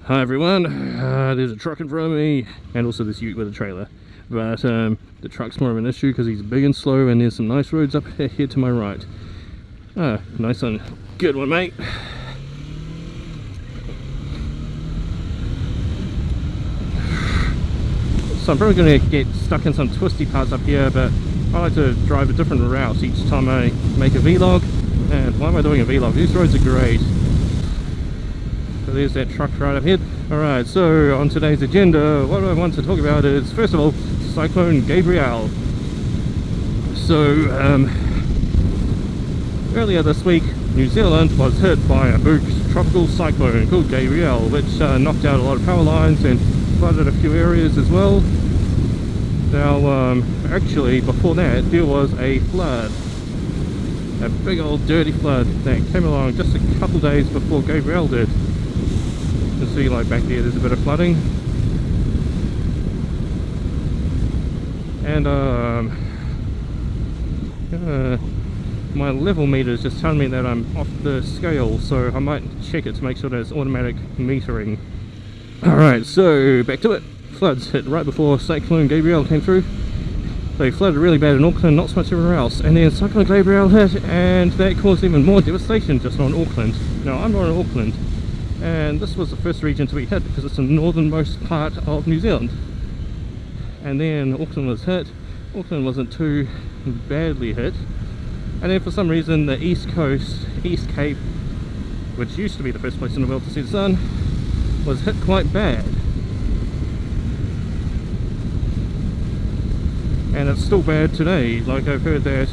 Hi everyone, there's a truck in front of me and also this ute with a trailer, but the truck's more of an issue because he's big and slow, and there's some nice roads up here to my right. Nice one, good one mate. So I'm probably going to get stuck in some twisty parts up here, but I like to drive a different route each time I make a vlog. And why am I doing a vlog? These roads are great. So there's that truck right up here. Alright, so on today's agenda, what I want to talk about is, first of all, Cyclone Gabriel. So, earlier this week, New Zealand was hit by a big tropical cyclone called Gabriel, which knocked out a lot of power lines and flooded a few areas as well. Now, actually, before that, there was a flood. A big old dirty flood that came along just a couple days before Gabriel did. You can see, like, back there's a bit of flooding. And, my level meter is just telling me that I'm off the scale, so I might check it to make sure that it's automatic metering. Alright, so back to it. Floods hit right before Cyclone Gabriel came through. They flooded really bad in Auckland, not so much everywhere else. And then Cyclone Gabriel hit, and that caused even more devastation just on Auckland. Now, I'm not in Auckland, and this was the first region to be hit because it's the northernmost part of New Zealand. And then Auckland was hit. Auckland wasn't too badly hit. And then for some reason the East Coast, East Cape, which used to be the first place in the world to see the sun, was hit quite bad. And it's still bad today. Like, I've heard that,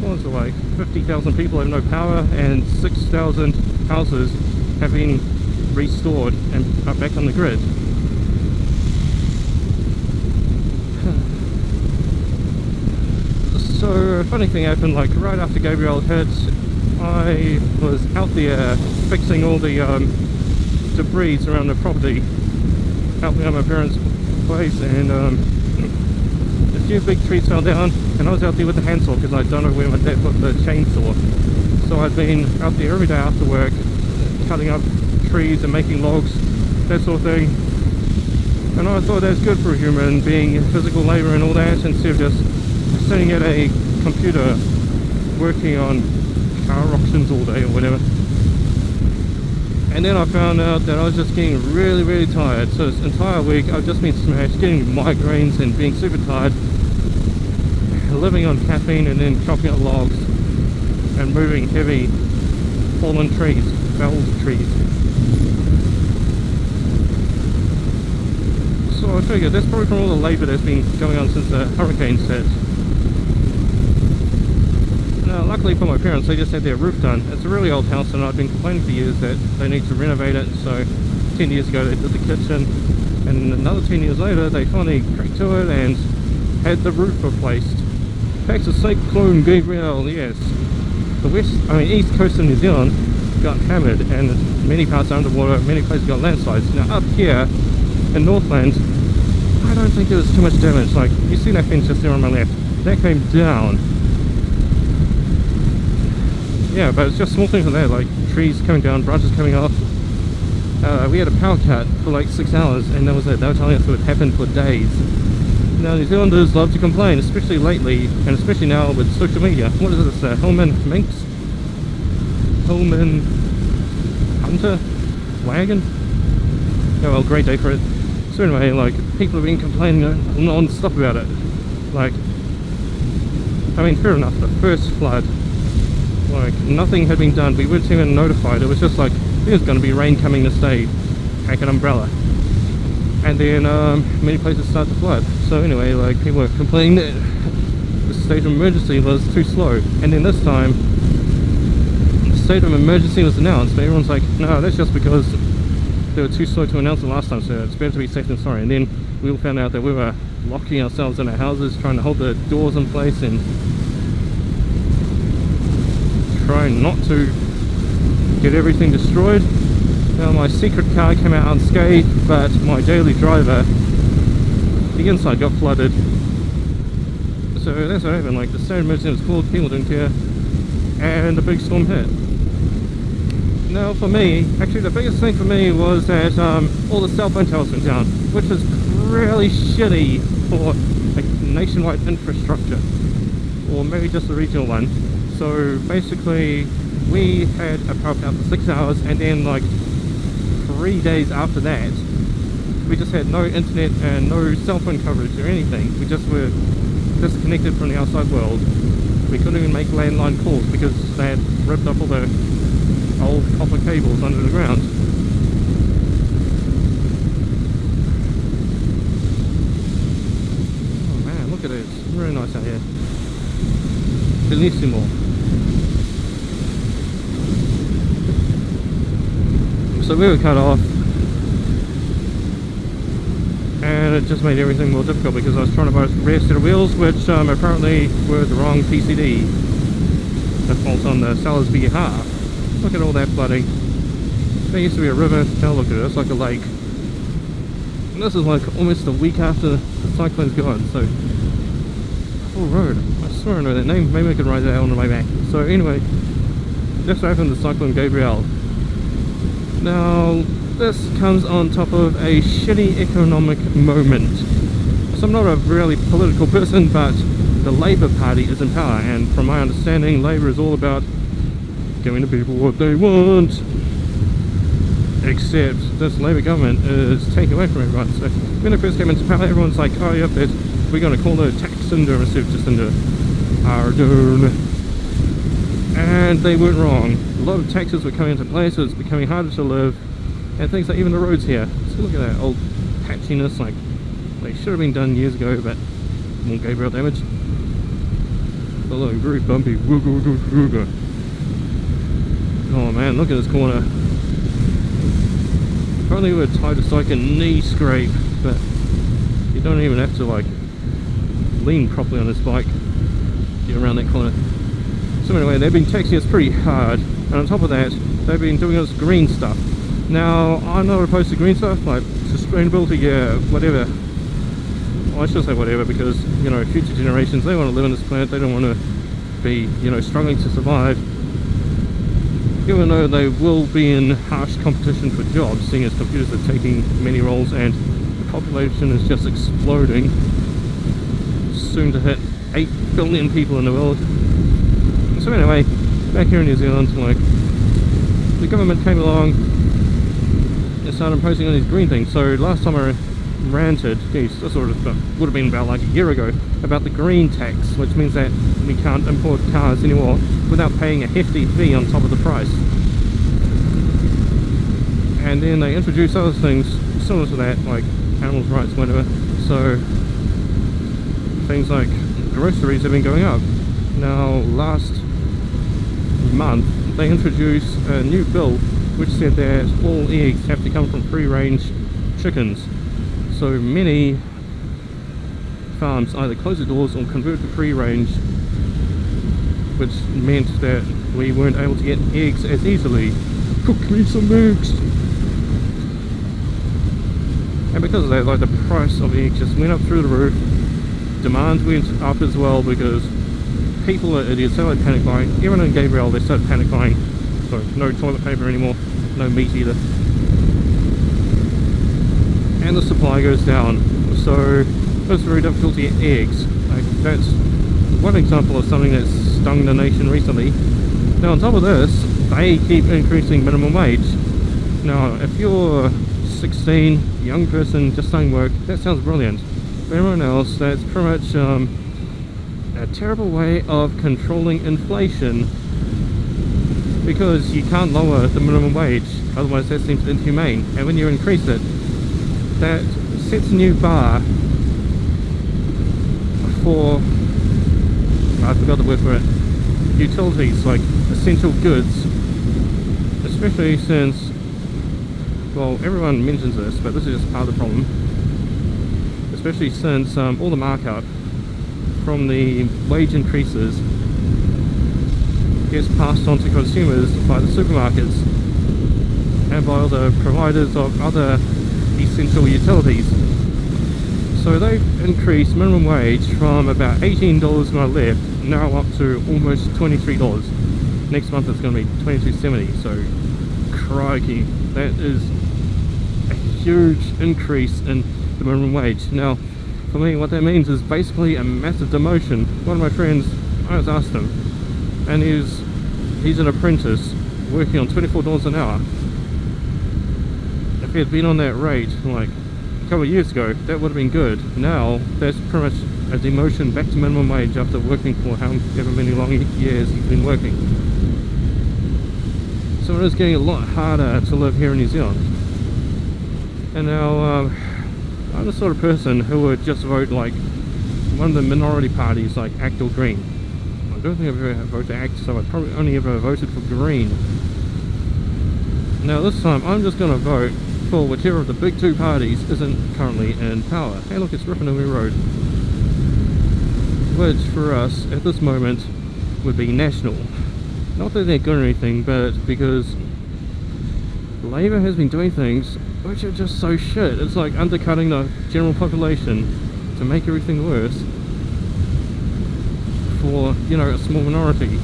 what was it, like 50,000 people have no power and 6,000 houses have been restored and are back on the grid. So a funny thing happened, like right after Gabriel hit, I was out there fixing all the debris around the property, helping out my parents' place, and a few big trees fell down, and I was out there with the handsaw because I don't know where my dad put the chainsaw. So I'd been out there every day after work, cutting up trees and making logs, that sort of thing. And I thought that's good for a human being, physical labour and all that, instead of just sitting at a computer working on car auctions all day or whatever. And then I found out that I was just getting really tired. So this entire week I've just been smashed, getting migraines and being super tired, living on caffeine and then chopping up logs and moving heavy fallen trees, felled trees. So I figured that's probably from all the labour that's been going on since the hurricanes hit. Now, luckily for my parents, they just had their roof done. It's a really old house, and I've been complaining for years that they need to renovate it. So 10 years ago they did the kitchen, and another 10 years later they finally cracked to it and had the roof replaced. Back to Cyclone Gabriel, yes. The east coast of New Zealand got hammered, and many parts are underwater, many places got landslides. Now up here in Northland, I don't think there was too much damage. Like, you see that fence just there on my left, that came down. Yeah, but it's just small things like that, like trees coming down, branches coming off. We had a power cut for like 6 hours, and that was it. They were telling us it would happen for days. Now, New Zealanders love to complain, especially lately, and especially now with social media. What is this, Hillman Minx? Hillman Hunter? Wagon? Oh well, great day for it. So anyway, like, people have been complaining non-stop about it. Like, I mean, fair enough, the first flood, like, nothing had been done. We weren't even notified. It was just like, there's going to be rain coming this day, pack an umbrella. And then many places start to flood. So anyway, like, people were complaining that the state of emergency was too slow. And then this time, the state of emergency was announced, but everyone's like, no, that's just because they were too slow to announce it last time, so it's better to be safe than sorry. And then we all found out that we were locking ourselves in our houses, trying to hold the doors in place and trying not to get everything destroyed. Now, my secret car came out unscathed, but my daily driver, the inside got flooded. So that's what happened. Like, the state of emergency was called, people didn't care, and a big storm hit. Now for me, actually the biggest thing for me was that all the cell phone towers went down, which is really shitty for a nationwide infrastructure, or maybe just a regional one. So basically we had a power cut for 6 hours, and then like 3 days after that we just had no internet and no cell phone coverage or anything. We just were disconnected from the outside world. We couldn't even make landline calls because they had ripped up all the old copper cables under the ground. Oh man, look at it. It's really nice out here. Bellissimo. So we were cut off, and it just made everything more difficult because I was trying to buy a rare set of wheels, which apparently were the wrong PCD. The fault on the seller's behalf. Look at all that flooding. There used to be a river, now look at it, it's like a lake. And this is like almost a week after the cyclone's gone, so... Full road. I swear I know that name, maybe I could write that on the way back. So anyway, that's what happened to Cyclone Gabriel. Now, this comes on top of a shitty economic moment. So I'm not a really political person, but the Labour Party is in power, and from my understanding, Labour is all about giving the people what they want. Except this Labour government is taking away from everyone. So when it first came into power, everyone's like, oh yep, we're going to call the tax into instead of just into Ardern. And they weren't wrong. A lot of taxes were coming into place, so it's becoming harder to live. And things like even the roads here. So look at that old patchiness, like they should have been done years ago, but more Gabriel damage. Although very bumpy. Oh man, look at this corner. Apparently we're tied to like a knee scrape, but you don't even have to like lean properly on this bike to get around that corner. So anyway, they've been taxing us pretty hard, and on top of that, they've been doing us green stuff. Now, I'm not opposed to green stuff, like sustainability, yeah, whatever. Well, I should say whatever, because, you know, future generations, they want to live on this planet, they don't want to be, you know, struggling to survive. Even though they will be in harsh competition for jobs, seeing as computers are taking many roles and the population is just exploding. Soon to hit 8 billion people in the world. So anyway, back here in New Zealand, like, the government came along and started imposing on these green things. So last time I ranted, geez, this would have been about like a year ago, about the green tax, which means that we can't import cars anymore without paying a hefty fee on top of the price. And then they introduced other things similar to that, like animals' rights, whatever. So things like groceries have been going up. Now last month they introduced a new bill which said that all eggs have to come from free-range chickens. So many farms either closed the doors or converted to free-range, which meant that we weren't able to get eggs as easily. Cook me some eggs! And because of that, like, the price of eggs just went up through the roof. Demand went up as well because people are idiots, they like panic buying. Even in Gabriel they started panic buying. So no toilet paper anymore, no meat either. And the supply goes down. So it's very difficult to get eggs. Like, that's one example of something that's stung the nation recently. Now on top of this, they keep increasing minimum wage. Now if you're 16, young person just starting work, that sounds brilliant. For everyone else, that's pretty much a terrible way of controlling inflation, because you can't lower the minimum wage, otherwise that seems inhumane. And when you increase it, that sets a new bar for, I forgot the word for it, utilities, like essential goods, especially since, well, everyone mentions this, but this is just part of the problem, especially since all the markup from the wage increases gets passed on to consumers by the supermarkets and by other providers of other essential utilities. So they've increased minimum wage from about $18 when I left, now up to almost $23. Next month it's going to be $22.70, so crikey, that is a huge increase in the minimum wage. Now, for me, what that means is basically a massive demotion. One of my friends, I was asked him, and he's an apprentice working on $24 an hour. If he had been on that rate like a couple of years ago, that would have been good. Now, that's pretty much a demotion back to minimum wage after working for however many long years he's been working. So it is getting a lot harder to live here in New Zealand. And now, I'm the sort of person who would just vote like one of the minority parties like ACT or Green. I don't think I've ever voted ACT, so I probably only ever voted for Green. Now this time I'm just going to vote for whichever of the big two parties isn't currently in power. Hey look, it's Rippanui Road. Which for us at this moment would be National. Not that they're good or anything, but because Labour has been doing things which are just so shit. It's like undercutting the general population to make everything worse for, you know, a small minority.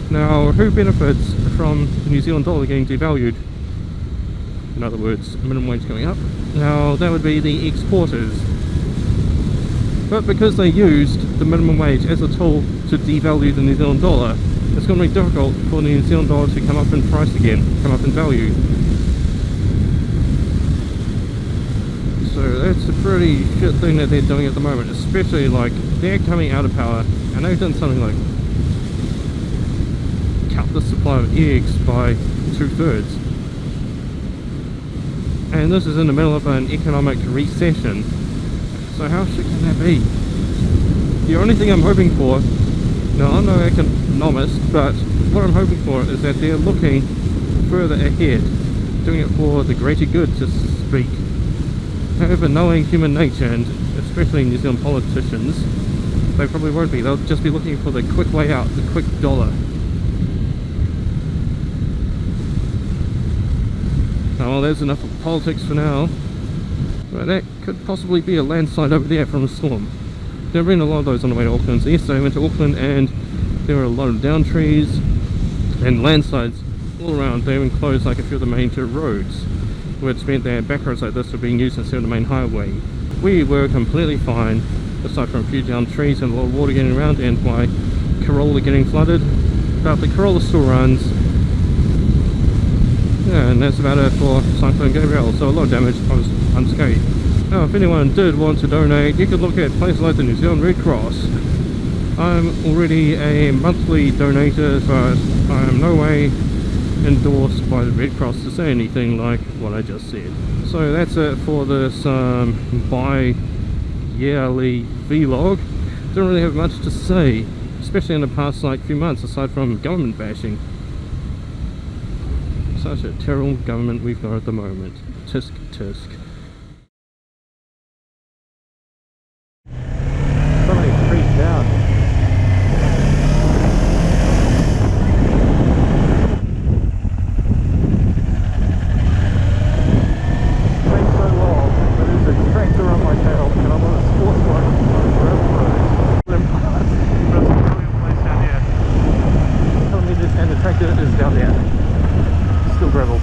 Now, who benefits from the New Zealand dollar getting devalued? In other words, minimum wage going up. Now, that would be the exporters. But because they used the minimum wage as a tool to devalue the New Zealand dollar, it's going to be difficult for the New Zealand dollar to come up in price again, come up in value. So that's a pretty shit thing that they're doing at the moment, especially like they're coming out of power and they've done something like cut the supply of eggs by 2/3. And this is in the middle of an economic recession. So how shit can that be? The only thing I'm hoping for, now I'm no economist, but what I'm hoping for is that they're looking further ahead, doing it for the greater good, to speak. However, knowing human nature, and especially New Zealand politicians, they probably won't be. They'll just be looking for the quick way out, the quick dollar. Oh, well, there's enough of politics for now. But that could possibly be a landslide over there from a storm. There have been a lot of those on the way to Auckland. So yesterday I went to Auckland and there were a lot of down trees and landslides all around. They even closed like a few of the major roads, which meant that back roads like this were being used instead of the main highway. We were completely fine, aside from a few down trees and a lot of water getting around and my Corolla getting flooded. But the Corolla still runs. Yeah, and that's about it for Cyclone Gabriel. So a lot of damage, I was unscathed. Now if anyone did want to donate, you could look at places like the New Zealand Red Cross. I'm already a monthly donator, but I am no way endorsed by the Red Cross to say anything like what I just said. So that's it for this bi-yearly vlog. Don't really have much to say, especially in the past like few months, aside from government bashing. Such a terrible government we've got at the moment. Tisk tisk. Somebody freaked out. Takes so long, but there's a tractor on my tail and I'm on a sports bike on a gravel road. But it's a brilliant place down here. Telling me this, and the tractor is down there. Still gravel.